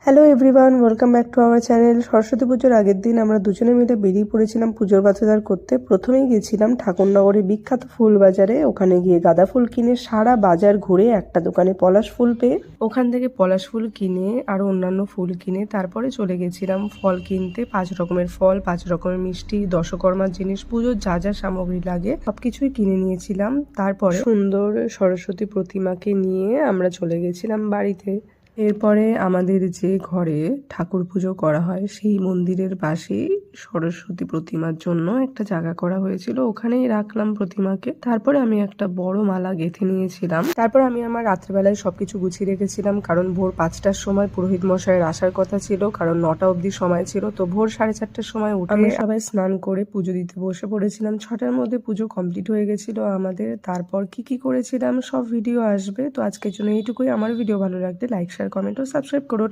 Hello everyone, welcome back to our channel. Saraswati পুজোর আগের দিন আমরা দুজনে মিলে বেরিয়ে পড়েছিলাম পুজোর বাজার করতে। প্রথমেই গেছিলাম ঠাকুরনগরের বিখ্যাত ফুল বাজারে। ওখানে গিয়ে গাঁদা ফুল কিনে সারা বাজার ঘুরে একটা দোকানে পলাশ ফুল পেয়ে ওখান থেকে পলাশ ফুল কিনে আরো অন্যান্য ফুল কিনে তারপরে চলে গেছিলাম ফল কিনতে। 5 রকমের ফল, 5 রকমের মিষ্টি, দশকর্মার জিনিস, পুজোর যা যা সামগ্রী লাগে সবকিছুই কিনে নিয়েছিলাম। তারপরে সুন্দর সরস্বতী প্রতিমাকে নিয়ে আমরা চলে গেছিলাম বাড়িতে। এরপরে আমাদের যে ঘরে ঠাকুর পুজো করা হয় সেই মন্দিরের পাশেই সরস্বতী প্রতিমার জন্য একটা জায়গা করা হয়েছিল, ওখানেই রাখলাম প্রতিমাকে। তারপরে আমি একটা বড় মালা গেঁথে নিয়েছিলাম। তারপর আমি আমার রাত্রিবেলায় সবকিছু গুছিয়ে রেখেছিলাম, কারণ ভোর 5টার সময় পুরোহিত মশাইয়ের আসার কথা ছিল, কারণ 9টা অবধি সময় ছিল। তো ভোর 4:30টার সময় উঠে আমরা সবাই স্নান করে পুজো দিতে বসে পড়েছিলাম। 6টার মধ্যে পুজো কমপ্লিট হয়ে গেছিল আমাদের। তারপর কি করেছিলাম সব ভিডিও আসবে। তো আজকের জন্য এইটুকুই। আমার ভিডিও ভালো লাগলে লাইক, শেয়ার, কমেন্ট ও সাবস্ক্রাইব করো।